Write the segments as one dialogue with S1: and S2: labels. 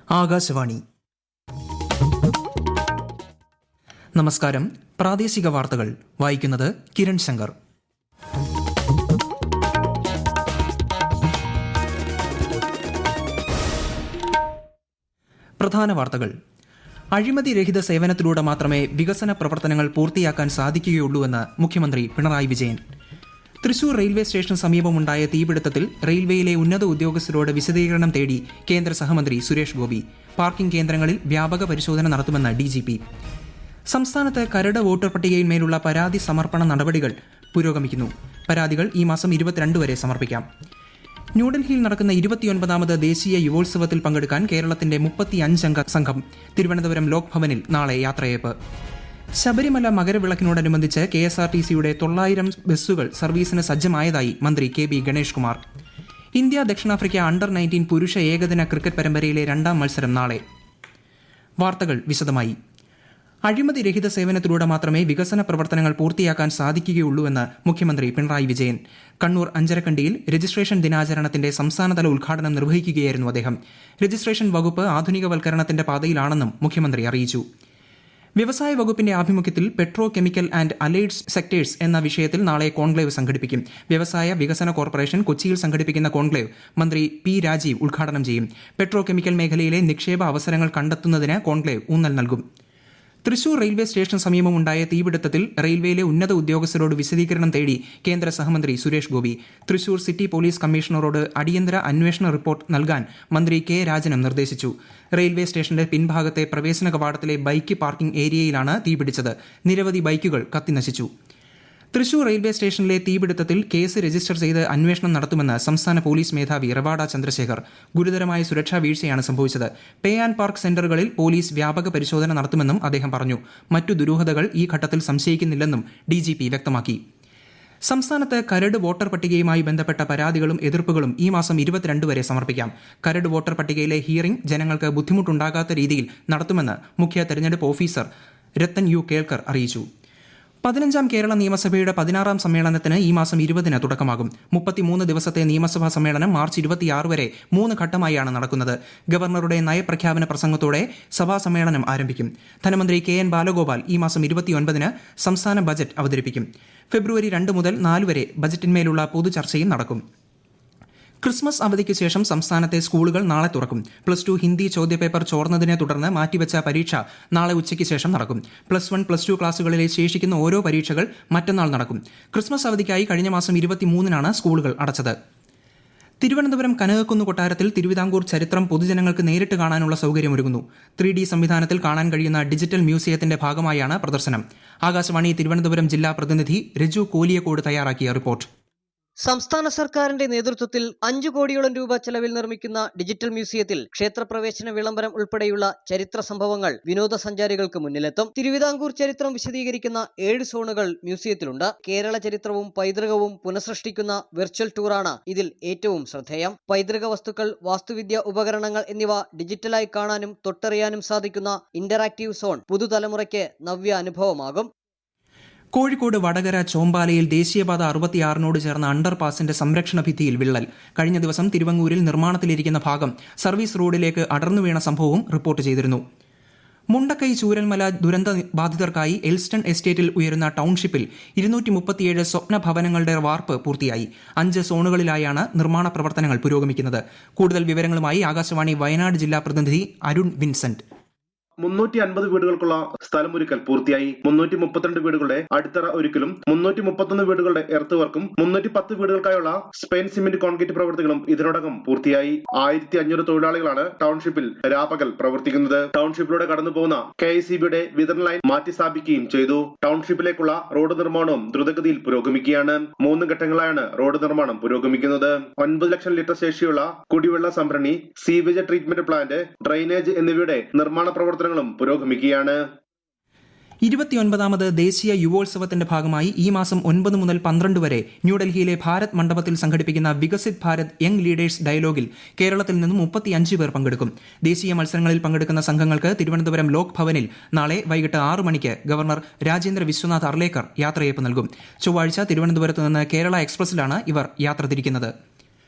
S1: ആകാശവാണി. നമസ്കാരം. പ്രാദേശിക വാർത്തകൾ വായിക്കുന്നത് കിരൺ ശങ്കർ. പ്രധാന വാർത്തകൾ. അഴിമതിരഹിത സേവനത്തിലൂടെ മാത്രമേ വികസന പ്രവർത്തനങ്ങൾ പൂർത്തിയാക്കാൻ സാധിക്കുകയുള്ളൂവെന്ന് മുഖ്യമന്ത്രി പിണറായി വിജയൻ. തൃശൂർ റെയിൽവേ സ്റ്റേഷന് സമീപമുണ്ടായ തീപിടുത്തത്തിൽ റെയിൽവേയിലെ ഉന്നത ഉദ്യോഗസ്ഥരോട് വിശദീകരണം തേടി കേന്ദ്ര സഹമന്ത്രി സുരേഷ് ഗോപി. പാർക്കിംഗ് കേന്ദ്രങ്ങളിൽ വ്യാപക പരിശോധന നടത്തുമെന്ന് DGP. സംസ്ഥാനത്ത് കരട് വോട്ടർ പട്ടികയിന്മേലുള്ള പരാതി സമർപ്പണ നടപടികൾ പുരോഗമിക്കുന്നു. പരാതികൾ ഈ മാസം 22 വരെ സമർപ്പിക്കാം. ന്യൂഡൽഹിയിൽ നടക്കുന്ന 29ാമത് ദേശീയ യുവോത്സവത്തിൽ പങ്കെടുക്കാൻ കേരളത്തിന്റെ 35 അംഗ സംഘം തിരുവനന്തപുരം ലോക് ഭവനിൽ നാളെ യാത്രയയപ്പ്. ശബരിമല മകരവിളക്കിനോടനുബന്ധിച്ച് KSRTCയുടെ 900 ബസ്സുകൾ സർവീസിന് സജ്ജമായതായി മന്ത്രി KB ഗണേഷ് കുമാർ. ഇന്ത്യ ദക്ഷിണാഫ്രിക്ക അണ്ടർ-19 പുരുഷ ഏകദിന ക്രിക്കറ്റ് പരമ്പരയിലെ 2ാം മത്സരം നാളെ. വാർത്തകൾ വിശദമായി. അഴിമതിരഹിത സേവനത്തിലൂടെ മാത്രമേ വികസന പ്രവർത്തനങ്ങൾ പൂർത്തിയാക്കാൻ സാധിക്കുകയുള്ളൂവെന്ന് മുഖ്യമന്ത്രി പിണറായി വിജയൻ. കണ്ണൂർ അഞ്ചരക്കണ്ടിയിൽ രജിസ്ട്രേഷൻ ദിനാചരണത്തിന്റെ സംസ്ഥാനതല ഉദ്ഘാടനം നിർവഹിക്കുകയായിരുന്നു അദ്ദേഹം. രജിസ്ട്രേഷൻ വകുപ്പ് ആധുനികവൽക്കരണത്തിന്റെ പാതയിലാണെന്നും മുഖ്യമന്ത്രി അറിയിച്ചു. വ്യവസായ വകുപ്പിന്റെ ആഭിമുഖ്യത്തിൽ petrochemical and allied sectors എന്ന വിഷയത്തിൽ നാളെ കോൺക്ലേവ് സംഘടിപ്പിക്കും. വ്യവസായ വികസന കോർപ്പറേഷൻ കൊച്ചിയിൽ സംഘടിപ്പിക്കുന്ന കോൺക്ലേവ് മന്ത്രി P. രാജീവ് ഉദ്ഘാടനം ചെയ്യും. പെട്രോ കെമിക്കൽ മേഖലയിലെ നിക്ഷേപ അവസരങ്ങൾ കണ്ടെത്തുന്നതിന് കോൺക്ലേവ് ഊന്നൽ നൽകും. തൃശൂർ റെയിൽവേ സ്റ്റേഷന് സമീപമുണ്ടായ തീപിടുത്തത്തിൽ റെയിൽവേയിലെ ഉന്നത ഉദ്യോഗസ്ഥരോട് വിശദീകരണം തേടി കേന്ദ്ര സഹമന്ത്രി സുരേഷ് ഗോപി. തൃശൂർ സിറ്റി പോലീസ് കമ്മീഷണറോട് അടിയന്തര അന്വേഷണ റിപ്പോർട്ട് നൽകാൻ മന്ത്രി K. രാജനും നിർദ്ദേശിച്ചു. റെയിൽവേ സ്റ്റേഷന്റെ പിൻഭാഗത്തെ പ്രവേശന കവാടത്തിലെ ബൈക്ക് പാർക്കിംഗ് ഏരിയയിലാണ് തീപിടിച്ചത്. നിരവധി ബൈക്കുകൾ കത്തിനശിച്ചു. തൃശൂർ റെയിൽവേ സ്റ്റേഷനിലെ തീപിടുത്തത്തിൽ കേസ് രജിസ്റ്റർ ചെയ്ത് അന്വേഷണം നടത്തുമെന്ന് സംസ്ഥാന പോലീസ് മേധാവി റവാഡ ചന്ദ്രശേഖർ. ഗുരുതരമായ സുരക്ഷാ വീഴ്ചയാണ് സംഭവിച്ചത്. പേ ആൻഡ് പാർക്ക് സെന്ററുകളിൽ പോലീസ് വ്യാപക പരിശോധന നടത്തുമെന്നും അദ്ദേഹം പറഞ്ഞു. മറ്റു ദുരൂഹതകൾ ഈ ഘട്ടത്തിൽ സംശയിക്കുന്നില്ലെന്നും DGP വ്യക്തമാക്കി. സംസ്ഥാനത്ത് കരട് വോട്ടർ പട്ടികയുമായി ബന്ധപ്പെട്ട പരാതികളും എതിർപ്പുകളും ഈ മാസം 22 വരെ സമർപ്പിക്കാം. കരട് വോട്ടർ പട്ടികയിലെ ഹിയറിംഗ് ജനങ്ങൾക്ക് ബുദ്ധിമുട്ടുണ്ടാകാത്ത രീതിയിൽ നടത്തുമെന്ന് മുഖ്യ തെരഞ്ഞെടുപ്പ് ഓഫീസർ രത്തൻ U. കേൽക്കർ അറിയിച്ചു. 15ാം കേരള നിയമസഭയുടെ 16ാം സമ്മേളനത്തിന് ഈ മാസം 20-ന് തുടക്കമാകും. 33 ദിവസത്തെ നിയമസഭാ സമ്മേളനം മാർച്ച് 26 വരെ 3 ഘട്ടമായാണ് നടക്കുന്നത്. ഗവർണറുടെ നയപ്രഖ്യാപന പ്രസംഗത്തോടെ സഭാ സമ്മേളനം ആരംഭിക്കും. ധനമന്ത്രി KN ബാലഗോപാൽ ഈ മാസം 29-ന് സംസ്ഥാന ബജറ്റ് അവതരിപ്പിക്കും. ഫെബ്രുവരി 2 മുതൽ 4 വരെ ബജറ്റിന്മേലുള്ള പൊതുചർച്ചയും നടക്കും. ക്രിസ്മസ് അവധിക്ക് ശേഷം സംസ്ഥാനത്തെ സ്കൂളുകൾ നാളെ തുറക്കും. +2 ഹിന്ദി ചോദ്യപേപ്പർ ചോർന്നതിനെ തുടർന്ന് മാറ്റിവെച്ച പരീക്ഷ നാളെ ഉച്ചയ്ക്ക് ശേഷം നടക്കും. +1, +2 ക്ലാസുകളിലെ ശേഷിക്കുന്ന ഓരോ പരീക്ഷകൾ മറ്റന്നാൾ നടക്കും. ക്രിസ്മസ് അവധിക്കായി കഴിഞ്ഞ മാസം 23-നാണ് സ്കൂളുകൾ അടച്ചത്. തിരുവനന്തപുരം കനകക്കുന്ന് കൊട്ടാരത്തിൽ തിരുവിതാംകൂർ ചരിത്രം പൊതുജനങ്ങൾക്ക് നേരിട്ട് കാണാനുള്ള സൗകര്യമൊരുങ്ങുന്നു. 3D സംവിധാനത്തിൽ കാണാൻ കഴിയുന്ന ഡിജിറ്റൽ മ്യൂസിയത്തിന്റെ ഭാഗമായാണ് പ്രദർശനം. ആകാശവാണി തിരുവനന്തപുരം ജില്ലാ പ്രതിനിധി രജു കോലിയക്കോട് തയ്യാറാക്കിയ റിപ്പോർട്ട്.
S2: സംസ്ഥാന സർക്കാരിന്റെ നേതൃത്വത്തിൽ 5 കോടിയോളം രൂപ ചെലവിൽ നിർമ്മിക്കുന്ന ഡിജിറ്റൽ മ്യൂസിയത്തിൽ ക്ഷേത്രപ്രവേശന വിളംബരം ഉൾപ്പെടെയുള്ള ചരിത്ര സംഭവങ്ങൾ വിനോദസഞ്ചാരികൾക്ക് മുന്നിലെത്തും. തിരുവിതാംകൂർ ചരിത്രം വിശദീകരിക്കുന്ന 7 സോണുകൾ മ്യൂസിയത്തിലുണ്ട്. കേരള ചരിത്രവും പൈതൃകവും പുനഃസൃഷ്ടിക്കുന്ന വെർച്വൽ ടൂറാണ് ഇതിൽ ഏറ്റവും ശ്രദ്ധേയം. പൈതൃക വസ്തുക്കൾ, വാസ്തുവിദ്യ ഉപകരണങ്ങൾ എന്നിവ ഡിജിറ്റലായി കാണാനും തൊട്ടറിയാനും സാധിക്കുന്ന ഇന്ററാക്റ്റീവ് സോൺ പുതുതലമുറയ്ക്ക് നവ്യ അനുഭവമാകും.
S1: കോഴിക്കോട് വടകര ചോമ്പാലയിൽ ദേശീയപാത 66-നോട് ചേർന്ന അണ്ടർപാസിന്റെ സംരക്ഷണ ഭിത്തിയിൽ വിള്ളൽ. കഴിഞ്ഞ ദിവസം തിരുവങ്ങൂരിൽ നിർമ്മാണത്തിലിരിക്കുന്ന ഭാഗം സർവീസ് റോഡിലേക്ക് അടർന്നു വീണ സംഭവവും റിപ്പോർട്ട് ചെയ്തിരുന്നു. മുണ്ടക്കൈ ചൂരൽമല ദുരന്ത ബാധിതർക്കായി എൽസ്റ്റൺ എസ്റ്റേറ്റിൽ ഉയരുന്ന ടൗൺഷിപ്പിൽ 237 സ്വപ്ന ഭവനങ്ങളുടെ വാർപ്പ് പൂർത്തിയായി. 5 സോണുകളിലായാണ് നിർമ്മാണ പ്രവർത്തനങ്ങൾ പുരോഗമിക്കുന്നത്. കൂടുതൽ വിവരങ്ങളുമായി ആകാശവാണി വയനാട് ജില്ലാ പ്രതിനിധി അരുൺ വിൻസെന്റ്.
S3: 350 വീടുകൾക്കുള്ള സ്ഥലമൊരുക്കൽ പൂർത്തിയായി. 332 വീടുകളുടെ അടിത്തറ ഒരുക്കലും 331 വീടുകളുടെ എർത്ത് വർക്കും 310 വീടുകൾക്കായുള്ള സ്പെയിൻ സിമന്റ് കോൺക്രീറ്റ് പ്രവൃത്തികളും ഇതിനോടകം പൂർത്തിയായി. 1500 തൊഴിലാളികളാണ് ടൗൺഷിപ്പിൽ രാപകൽ പ്രവർത്തിക്കുന്നത്. ടൗൺഷിപ്പിലൂടെ കടന്നുപോകുന്ന KICBയുടെ വിതരണ ലൈൻ മാറ്റി സ്ഥാപിക്കുകയും ചെയ്തു. ടൗൺഷിപ്പിലേക്കുള്ള റോഡ് നിർമ്മാണവും ദ്രുതഗതിയിൽ പുരോഗമിക്കുകയാണ്. 3 ഘട്ടങ്ങളായാണ് റോഡ് നിർമ്മാണം പുരോഗമിക്കുന്നത്. 9 ലക്ഷം ലിറ്റർ ശേഷിയുള്ള കുടിവെള്ള സംഭരണി, സീവേജ് ട്രീറ്റ്മെന്റ് പ്ലാന്റ്, ഡ്രെയിനേജ് എന്നിവയുടെ നിർമ്മാണ പ്രവർത്തനങ്ങളും പുരോഗമിക്കുകയാണ്.
S1: 29ാമത് ദേശീയ യുവോത്സവത്തിന്റെ ഭാഗമായി ഈ മാസം 9 മുതൽ 12 വരെ ന്യൂഡൽഹിയിലെ ഭാരത് മണ്ഡപത്തിൽ സംഘടിപ്പിക്കുന്ന വികസിത് ഭാരത് യങ് ലീഡേഴ്സ് ഡയലോഗിൽ കേരളത്തിൽ നിന്നും 35 പേർ പങ്കെടുക്കും. ദേശീയ മത്സരങ്ങളിൽ പങ്കെടുക്കുന്ന സംഘങ്ങൾക്ക് തിരുവനന്തപുരം ലോക് ഭവനിൽ നാളെ വൈകിട്ട് 6 മണിക്ക് ഗവർണർ രാജേന്ദ്ര വിശ്വനാഥ് അർലേക്കർ യാത്രയയപ്പ് നൽകും. ചൊവ്വാഴ്ച തിരുവനന്തപുരത്ത് നിന്ന് കേരള എക്സ്പ്രസിലാണ് ഇവർ യാത്ര തിരിക്കുന്നത്.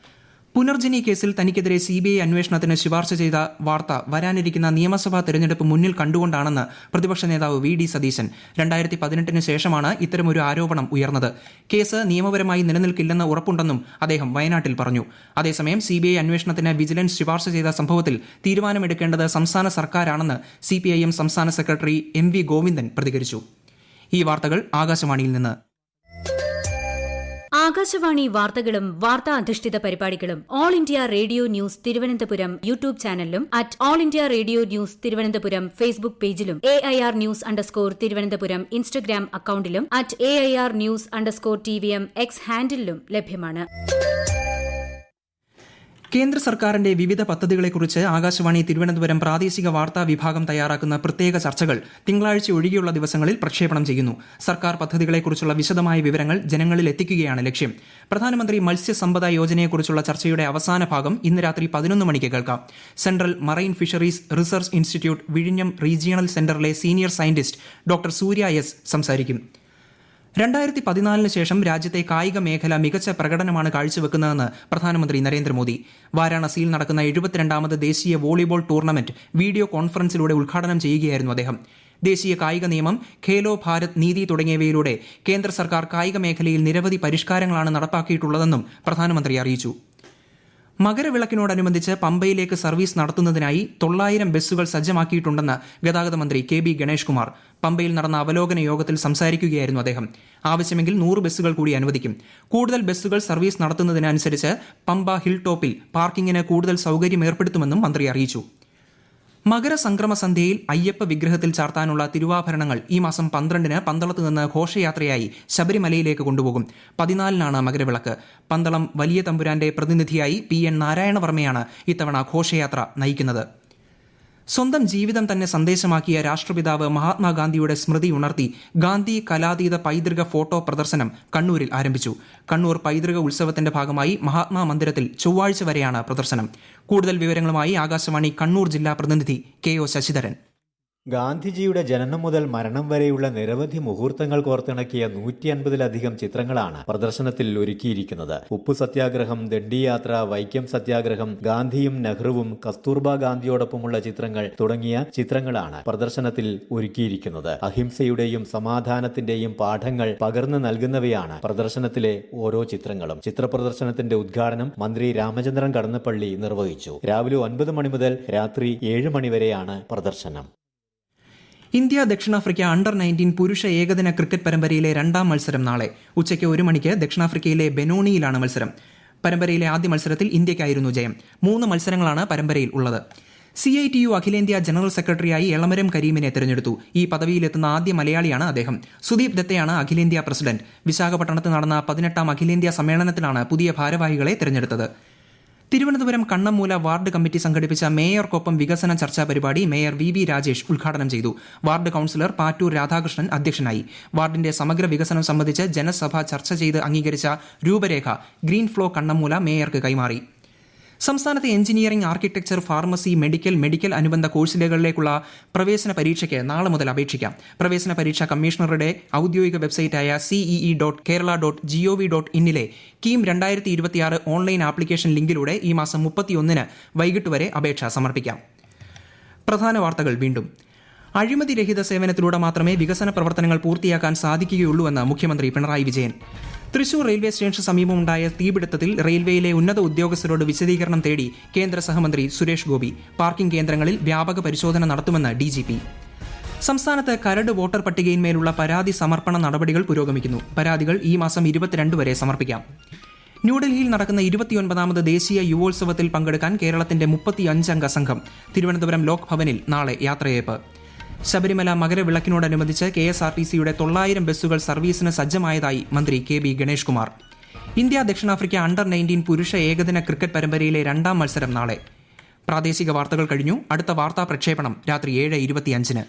S1: പുനർജനി കേസിൽ തനിക്കെതിരെ CBI അന്വേഷണത്തിന് ശുപാർശ ചെയ്ത വാർത്ത വരാനിരിക്കുന്ന നിയമസഭാ തെരഞ്ഞെടുപ്പ് മുന്നിൽ കണ്ടുകൊണ്ടാണെന്ന് പ്രതിപക്ഷ നേതാവ് VD സതീശൻ. 2018 ശേഷമാണ് ഇത്തരമൊരു ആരോപണം ഉയർന്നത്. കേസ് നിയമപരമായി നിലനിൽക്കില്ലെന്ന് ഉറപ്പുണ്ടെന്നും അദ്ദേഹം വയനാട്ടിൽ പറഞ്ഞു. അതേസമയം CBI അന്വേഷണത്തിന് വിജിലൻസ് ശുപാർശ ചെയ്ത സംഭവത്തിൽ തീരുമാനമെടുക്കേണ്ടത് സംസ്ഥാന സർക്കാരാണെന്ന് CPIM സംസ്ഥാന സെക്രട്ടറി MV ഗോവിന്ദൻ പ്രതികരിച്ചു. ഈ വാർത്തകൾ ആകാശവാണിയിൽ നിന്ന്.
S4: ആകാശവാണി വാർത്തകളും വാർത്താ അധിഷ്ഠിത പരിപാടികളും all India radio news Thiruvananthapuram YouTube ചാനലിലും @all India radio news Thiruvananthapuram Facebook പേജിലും AIR ന്യൂസ് _തിരുവനന്തപുരം ഇൻസ്റ്റഗ്രാം അക്കൌണ്ടിലും @AIR ന്യൂസ് _TVM X ഹാൻഡിലും ലഭ്യമാണ്.
S1: കേന്ദ്ര സർക്കാരിന്റെ വിവിധ പദ്ധതികളെക്കുറിച്ച് ആകാശവാണി തിരുവനന്തപുരം പ്രാദേശിക വാർത്താ വിഭാഗം തയ്യാറാക്കുന്ന പ്രത്യേക ചർച്ചകൾ തിങ്കളാഴ്ച ഒഴികെയുള്ള ദിവസങ്ങളിൽ പ്രക്ഷേപണം ചെയ്യുന്നു. സർക്കാർ പദ്ധതികളെക്കുറിച്ചുള്ള വിശദമായ വിവരങ്ങൾ ജനങ്ങളിൽ എത്തിക്കുകയാണ് ലക്ഷ്യം. പ്രധാനമന്ത്രി മത്സ്യസമ്പദ യോജനയെക്കുറിച്ചുള്ള ചർച്ചയുടെ അവസാന ഭാഗം ഇന്ന് രാത്രി 11 മണിക്ക് കേൾക്കാം. Central marine fisheries research institute വിഴിഞ്ഞം റീജിയണൽ സെന്ററിലെ സീനിയർ സയന്റിസ്റ്റ് ഡോക്ടർ സൂര്യ S സംസാരിക്കും. 2014 ശേഷം രാജ്യത്തെ കായിക മേഖല മികച്ച പ്രകടനമാണ് കാഴ്ചവെക്കുന്നതെന്ന് പ്രധാനമന്ത്രി നരേന്ദ്രമോദി. വാരാണസിയിൽ നടക്കുന്ന 72ാമത് ദേശീയ വോളിബോൾ ടൂർണമെന്റ് വീഡിയോ കോൺഫറൻസിലൂടെ ഉദ്ഘാടനം ചെയ്യുകയായിരുന്നു അദ്ദേഹം. ദേശീയ കായിക നിയമം, ഖേലോ ഭാരത് നീതി തുടങ്ങിയവയിലൂടെ കേന്ദ്ര സർക്കാർ കായിക മേഖലയിൽ നിരവധി പരിഷ്കാരങ്ങളാണ് നടപ്പാക്കിയിട്ടുള്ളതെന്നും പ്രധാനമന്ത്രി അറിയിച്ചു. മകരവിളക്കിനോടനുബന്ധിച്ച് പമ്പയിലേക്ക് സർവീസ് നടത്തുന്നതിനായി 900 ബസ്സുകൾ സജ്ജമാക്കിയിട്ടുണ്ടെന്ന് ഗതാഗത മന്ത്രി KB ഗണേഷ് കുമാർ. പമ്പയിൽ നടന്ന അവലോകന യോഗത്തിൽ സംസാരിക്കുകയായിരുന്നു അദ്ദേഹം. ആവശ്യമെങ്കിൽ 100 ബസ്സുകൾ കൂടി അനുവദിക്കും. കൂടുതൽ ബസ്സുകൾ സർവീസ് നടത്തുന്നതിനനുസരിച്ച് പമ്പ ഹിൽ ടോപ്പിൽ പാർക്കിങ്ങിന് കൂടുതൽ സൌകര്യം ഏർപ്പെടുത്തുമെന്നും മന്ത്രി അറിയിച്ചു. മകരസംക്രമ സന്ധ്യയിൽ അയ്യപ്പ വിഗ്രഹത്തിൽ ചാർത്താനുള്ള തിരുവാഭരണങ്ങൾ ഈ മാസം 12-ന് പന്തളത്ത് നിന്ന് ഘോഷയാത്രയായി ശബരിമലയിലേക്ക് കൊണ്ടുപോകും. 14-നാണ് മകരവിളക്ക്. പന്തളം വലിയ തമ്പുരാന്റെ പ്രതിനിധിയായി PN നാരായണവർമ്മയാണ് ഇത്തവണ ഘോഷയാത്ര നയിക്കുന്നത്. സ്വന്തം ജീവിതം തന്നെ സന്ദേശമാക്കിയ രാഷ്ട്രപിതാവ് മഹാത്മാഗാന്ധിയുടെ സ്മൃതി ഉണർത്തി ഗാന്ധി കലാതീത പൈതൃക ഫോട്ടോ പ്രദർശനം കണ്ണൂരിൽ ആരംഭിച്ചു. കണ്ണൂർ പൈതൃക ഉത്സവത്തിന്റെ ഭാഗമായി മഹാത്മാ മന്ദിരത്തിൽ ചൊവ്വാഴ്ച വരെയാണ് പ്രദർശനം. കൂടുതൽ വിവരങ്ങളുമായി ആകാശവാണി കണ്ണൂർ ജില്ലാ പ്രതിനിധി KO ശശിധരൻ.
S5: ഗാന്ധിജിയുടെ ജനനം മുതൽ മരണം വരെയുള്ള നിരവധി മുഹൂർത്തങ്ങൾ കോർത്തിണക്കിയ 150-ലധികം ചിത്രങ്ങളാണ് പ്രദർശനത്തിൽ ഒരുക്കിയിരിക്കുന്നത്. ഉപ്പു സത്യാഗ്രഹം, ദണ്ഡിയാത്ര, വൈക്കം സത്യാഗ്രഹം, ഗാന്ധിയും നെഹ്റുവും കസ്തൂർബ ഗാന്ധിയോടൊപ്പമുള്ള ചിത്രങ്ങൾ തുടങ്ങിയ ചിത്രങ്ങളാണ് പ്രദർശനത്തിൽ ഒരുക്കിയിരിക്കുന്നത്. അഹിംസയുടെയും സമാധാനത്തിന്റെയും പാഠങ്ങൾ പകർന്നു നൽകുന്നവയാണ് പ്രദർശനത്തിലെ ഓരോ ചിത്രങ്ങളും. ചിത്രപ്രദർശനത്തിന്റെ ഉദ്ഘാടനം മന്ത്രി രാമചന്ദ്രൻ കടന്നപ്പള്ളി നിർവഹിച്ചു. രാവിലെ 9 മണി മുതൽ രാത്രി 7 മണി വരെയാണ് പ്രദർശനം.
S1: ഇന്ത്യ ദക്ഷിണാഫ്രിക്ക അണ്ടർ-19 പുരുഷ ഏകദിന ക്രിക്കറ്റ് പരമ്പരയിലെ 2ാം മത്സരം നാളെ ഉച്ചയ്ക്ക് 1 മണിക്ക് ദക്ഷിണാഫ്രിക്കയിലെ ബെനോണിയിലാണ് മത്സരം. പരമ്പരയിലെ ആദ്യ മത്സരത്തിൽ ഇന്ത്യയ്ക്കായിരുന്നു ജയം. 3 മത്സരങ്ങളാണ് പരമ്പരയിൽ ഉള്ളത്. CITU അഖിലേന്ത്യാ ജനറൽ സെക്രട്ടറിയായി എളമരം കരീമിനെ തെരഞ്ഞെടുത്തു. ഈ പദവിയിലെത്തുന്ന ആദ്യ മലയാളിയാണ് അദ്ദേഹം. സുദീപ് ദത്തയാണ് അഖിലേന്ത്യാ പ്രസിഡന്റ്. വിശാഖപട്ടണത്ത് നടന്ന 18ാം അഖിലേന്ത്യാ സമ്മേളനത്തിലാണ് പുതിയ ഭാരവാഹികളെ തെരഞ്ഞെടുത്തത്. തിരുവനന്തപുരം കണ്ണമ്മൂല വാർഡ് കമ്മിറ്റി സംഘടിപ്പിച്ച മേയർക്കൊപ്പം വികസന ചർച്ചാ പരിപാടി മേയർ VB രാജേഷ് ഉദ്ഘാടനം ചെയ്തു. വാർഡ് കൌൺസിലർ പാറ്റൂർ രാധാകൃഷ്ണൻ അധ്യക്ഷനായി. വാർഡിന്റെ സമഗ്ര വികസനം സംബന്ധിച്ച് ജനസഭ ചർച്ച ചെയ്ത് അംഗീകരിച്ച രൂപരേഖ ഗ്രീൻ ഫ്ലോ കണ്ണമ്മൂല മേയർക്ക് കൈമാറി. സംസ്ഥാനത്തെ എഞ്ചിനീയറിംഗ്, ആർക്കിടെക്ചർ, ഫാർമസി, മെഡിക്കൽ അനുബന്ധ കോഴ്സുകളിലേക്കുള്ള പ്രവേശന പരീക്ഷയ്ക്ക് നാളെ മുതൽ അപേക്ഷിക്കാം. പ്രവേശന പരീക്ഷാ കമ്മീഷണറുടെ ഔദ്യോഗിക വെബ്സൈറ്റായ cee.kerala.gov.in കീം 2026 ഓൺലൈൻ ആപ്ലിക്കേഷൻ ലിങ്കിലൂടെ ഈ മാസം 31-ന് വൈകിട്ട് വരെ അപേക്ഷ സമർപ്പിക്കാം. പ്രധാന വാർത്തകൾ വീണ്ടും. അഴിമതിരഹിത സേവനത്തിലൂടെ മാത്രമേ വികസന പ്രവർത്തനങ്ങൾ പൂർത്തിയാക്കാൻ സാധിക്കുകയുള്ളൂവെന്ന് മുഖ്യമന്ത്രി പിണറായി വിജയൻ. തൃശൂർ റെയിൽവേ സ്റ്റേഷന് സമീപമുണ്ടായ തീപിടുത്തത്തിൽ റെയിൽവേയിലെ ഉന്നത ഉദ്യോഗസ്ഥരോട് വിശദീകരണം തേടി കേന്ദ്ര സഹമന്ത്രി സുരേഷ് ഗോപി. പാർക്കിംഗ് കേന്ദ്രങ്ങളിൽ വ്യാപക പരിശോധന നടത്തുമെന്ന് DGP. സംസ്ഥാനത്ത് കരട് വോട്ടർ പട്ടികയിന്മേലുള്ള പരാതി സമർപ്പണ നടപടികൾ പുരോഗമിക്കുന്നു. പരാതികൾ ഈ മാസം 22 വരെ സമർപ്പിക്കാം. ന്യൂഡൽഹിയിൽ നടക്കുന്ന 29ാമത് ദേശീയ യുവോത്സവത്തിൽ പങ്കെടുക്കാൻ കേരളത്തിന്റെ 35 അംഗ സംഘം തിരുവനന്തപുരം ലോക് ഭവനിൽ നാളെ യാത്രയയപ്പ്. ശബരിമല മകരവിളക്കിനോടനുബന്ധിച്ച് KSRTCയുടെ 900 ബസ്സുകൾ സർവീസിന് സജ്ജമായതായി മന്ത്രി KB ഗണേഷ് കുമാർ. ഇന്ത്യ ദക്ഷിണാഫ്രിക്ക അണ്ടർ-19 പുരുഷ ഏകദിന ക്രിക്കറ്റ് പരമ്പരയിലെ 2ാം മത്സരം നാളെ. പ്രാദേശിക വാർത്തകൾ കഴിഞ്ഞു. അടുത്ത വാർത്താ പ്രക്ഷേപണം രാത്രി 7:25-ന്.